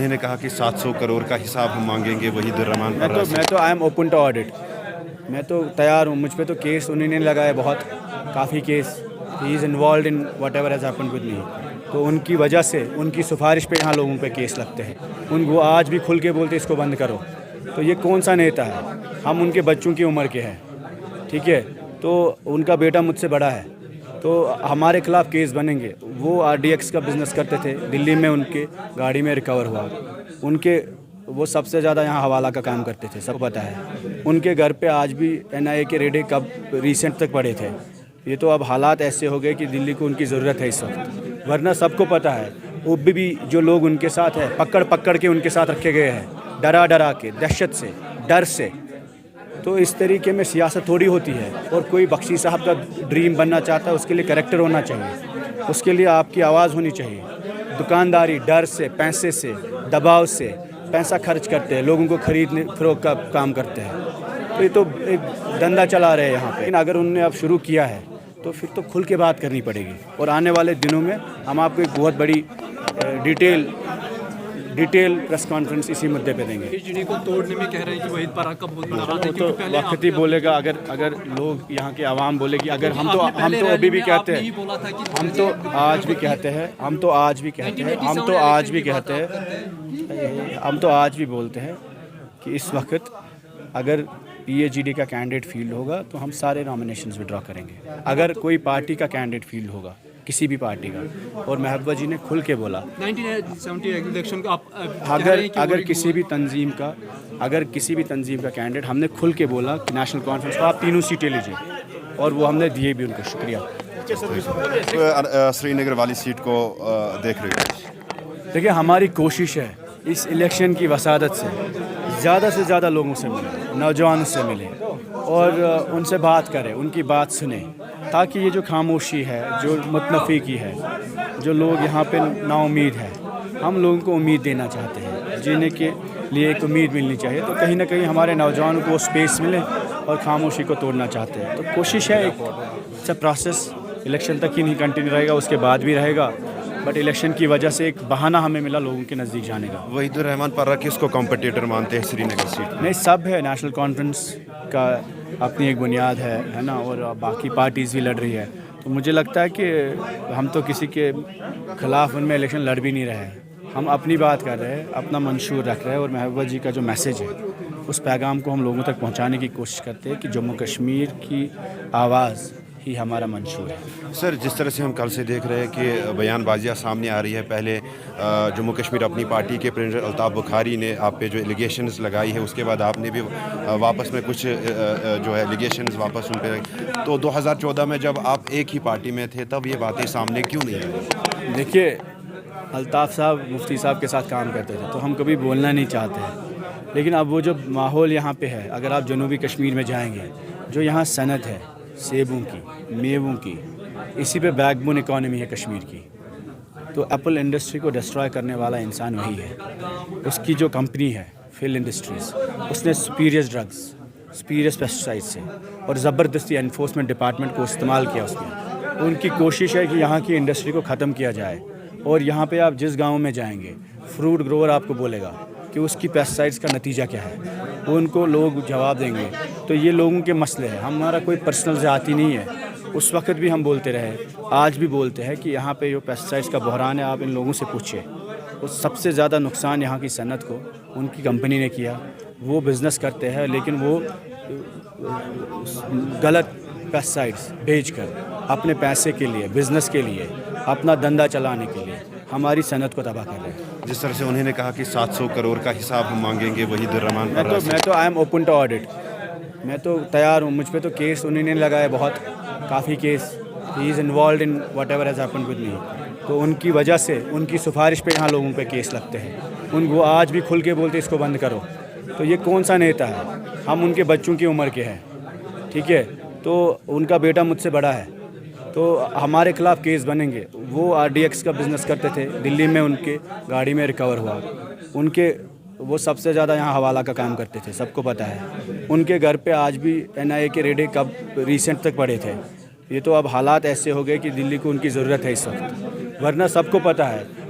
انہوں نے کہا کہ 700 کروڑ کا حساب ہم مانگیں گے وحید الرحمان پرہ سے۔ میں تو I am open to audit, میں تو تیار ہوں، مجھ پہ تو کیس انہوں نے لگایا بہت، کافی case, he is involved in whatever has happened with me, تو ان کی وجہ سے، ان کی سفارش پہ یہاں لوگوں پہ کیس لگتے ہیں، وہ آج بھی کھل کے بولتے اس کو بند کرو، تو یہ کون سا نیتا ہے؟ ہم ان کے بچوں کی عمر کے ہیں، ٹھیک ہے، تو ان کا بیٹا مجھ سے بڑا ہے، تو ہمارے خلاف کیس بنیں گے۔ وہ RDX کا بزنس کرتے تھے دلی میں، ان کے گاڑی میں ریکور ہوا، ان کے وہ سب سے زیادہ یہاں حوالہ کا کام کرتے تھے، سب پتہ ہے، ان کے گھر پہ آج بھی NIA کے ریڈے کب ریسنٹ تک پڑے تھے۔ یہ تو اب حالات ایسے ہو گئے کہ دلی کو ان کی ضرورت ہے اس وقت، ورنہ سب کو پتہ ہے، وہ بھی جو لوگ ان کے ساتھ ہیں پکڑ کے ان کے ساتھ رکھے گئے ہیں، ڈرا کے، دہشت سے، ڈر سے۔ تو اس طریقے میں سیاست تھوڑی ہوتی ہے، اور کوئی بخشی صاحب کا ڈریم بننا چاہتا ہے، اس کے لیے کریکٹر ہونا چاہیے، اس کے لیے آپ کی آواز ہونی چاہیے۔ دکانداری ڈر سے، پیسے سے، دباؤ سے پیسہ خرچ کرتے ہیں، لوگوں کو خریدنے فروخت کا کام کرتے ہیں، تو یہ تو ایک دندہ چلا رہے ہیں یہاں پہ۔ لیکن اگر انہوں نے اب شروع کیا ہے تو پھر تو کھل کے بات کرنی پڑے گی، اور آنے والے دنوں میں ہم آپ کو ایک بہت بڑی ڈیٹیل پریس کانفرنس اسی مدعے پہ دیں گے۔ کو توڑنے میں کہہ رہے ہیں کہ وحید پرہ کا بہت بڑا ہاتھ ہے، تو وقت ہی بولے گا، اگر لوگ یہاں کے عوام بولے گی، اگر ہم تو ابھی بھی کہتے ہیں، ہم تو آج بھی کہتے ہیں، ہم تو آج بھی بولتے ہیں کہ اس وقت اگر PAGD کا کینڈیڈیٹ فیلڈ ہوگا تو ہم سارے نامینیشنز وڈرا کریں گے، اگر کوئی پارٹی کا کینڈیڈیٹ فیلڈ ہوگا، کسی بھی پارٹی کا، اور محبوبہ جی نے کھل کے بولا 1970 الیکشن کو اگر کسی بھی تنظیم کا کینڈیڈیٹ، ہم نے کھل کے بولا کہ نیشنل کانفرنس کو آپ 3 سیٹیں لیجیے، اور وہ ہم نے دیے بھی ان کو۔ شکریہ۔ سری نگر والی سیٹ کو دیکھ رہے ہیں؟ دیکھیے، ہماری کوشش ہے اس الیکشن کی وسادت سے زیادہ لوگوں سے ملیں، نوجوانوں سے ملیں، اور ان سے بات کریں، ان کی بات سنیں، تاکہ یہ جو خاموشی ہے، جو متنفی کی ہے، جو لوگ یہاں پہ نا امید ہے، ہم لوگوں کو امید دینا چاہتے ہیں، جینے کے لیے ایک امید ملنی چاہیے، تو کہیں نہ کہیں ہمارے نوجوانوں کو وہ اسپیس ملے، اور خاموشی کو توڑنا چاہتے ہیں، تو کوشش ہے، ایک پروسیس الیکشن تک ہی نہیں کنٹینیو رہے گا، اس کے بعد بھی رہے گا، بٹ الیکشن کی وجہ سے ایک بہانہ ہمیں ملا لوگوں کے نزدیک جانے کا۔ وحید الرحمان پرہ کس کو کمپٹیٹر مانتے ہیں سری نگر سیٹ؟ نہیں، سب ہے، نیشنل کانفرنس کا اپنی ایک بنیاد ہے نا، اور باقی پارٹیز بھی لڑ رہی ہے، تو مجھے لگتا ہے کہ ہم تو کسی کے خلاف ان میں الیکشن لڑ بھی نہیں رہے ہیں، ہم اپنی بات کر رہے ہیں، اپنا منشور رکھ رہے ہیں، اور محبوبہ جی کا جو میسیج ہے اس پیغام کو ہم لوگوں تک پہنچانے کی کوشش کرتے ہیں کہ جموں کشمیر کی آواز ہی ہمارا منشور ہے۔ سر، جس طرح سے ہم کل سے دیکھ رہے ہیں کہ بیان بازیاں سامنے آ رہی ہے، پہلے جموں کشمیر اپنی پارٹی کے پرنسپل الطاف بخاری نے آپ پہ جو ایلیگیشنز لگائی ہے، اس کے بعد آپ نے بھی واپس میں کچھ جو ہے ایلیگیشنز واپس ان پہ، تو 2014 میں جب آپ ایک ہی پارٹی میں تھے تب یہ باتیں سامنے کیوں نہیں آئی؟ دیکھیے، الطاف صاحب مفتی صاحب کے ساتھ کام کرتے تھے، تو ہم کبھی بولنا نہیں چاہتے ہیں، لیکن اب وہ جو ماحول یہاں پہ ہے، اگر آپ جنوبی کشمیر میں جائیں گے، جو یہاں صنعت ہے، سیبوں کی، میووں کی، اسی پہ بیک بون اکانومی ہے کشمیر کی، تو ایپل انڈسٹری کو ڈسٹرائے کرنے والا انسان وہی ہے۔ اس کی جو کمپنی ہے فل انڈسٹریز، اس نے سپیریس ڈرگز، سپیریس پیسٹیسائڈ سے اور زبردستی انفورسمنٹ ڈپارٹمنٹ کو استعمال کیا اس میں۔ ان کی کوشش ہے کہ یہاں کی انڈسٹری کو ختم کیا جائے، اور یہاں پہ آپ جس گاؤں میں جائیں گے، فروٹ گروور آپ کو بولے گا کہ اس کی پیسٹیسائڈس کا نتیجہ کیا ہے، وہ ان کو لوگ جواب دیں گے۔ تو یہ لوگوں کے مسئلے ہیں، ہمارا کوئی پرسنل ذاتی نہیں ہے، اس وقت بھی ہم بولتے رہے، آج بھی بولتے ہیں کہ یہاں پہ جو پیسٹیسائڈس کا بحران ہے، آپ ان لوگوں سے پوچھیں، وہ سب سے زیادہ نقصان یہاں کی صنعت کو ان کی کمپنی نے کیا۔ وہ بزنس کرتے ہیں، لیکن وہ غلط پیسٹیسائڈس بھیج کر اپنے پیسے کے لیے، بزنس کے لیے، اپنا دندہ چلانے کے لیے ہماری صنعت کو تباہ کر رہے ہیں۔ جس طرح سے انہوں نے کہا کہ 700 کروڑ کا حساب ہم مانگیں گے وحید الرحمان پرہ سے۔ میں تو I am open to audit, میں تو تیار ہوں، مجھ پہ تو کیس انہوں نے لگایا بہت، کافی case, he is involved in whatever has happened with me, تو ان کی وجہ سے، ان کی سفارش پہ یہاں لوگوں پہ کیس لگتے ہیں، وہ آج بھی کھل کے بولتے اس کو بند کرو، تو یہ کون سا نیتا ہے؟ ہم ان کے بچوں کی عمر کے ہیں، ٹھیک ہے، تو ان کا بیٹا مجھ سے بڑا ہے، تو ہمارے خلاف کیس بنیں گے۔ وہ RDX کا بزنس کرتے تھے دلی میں، ان کے گاڑی میں ریکور ہوا، ان کے وہ سب سے زیادہ یہاں حوالہ کا کام کرتے تھے، سب کو پتہ ہے، ان کے گھر پہ آج بھی NIA کے ریڈے کب ریسنٹ تک پڑے تھے۔ یہ تو اب حالات ایسے ہو گئے کہ دلی کو ان کی ضرورت ہے اس وقت، ورنہ سب کو پتہ ہے،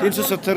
370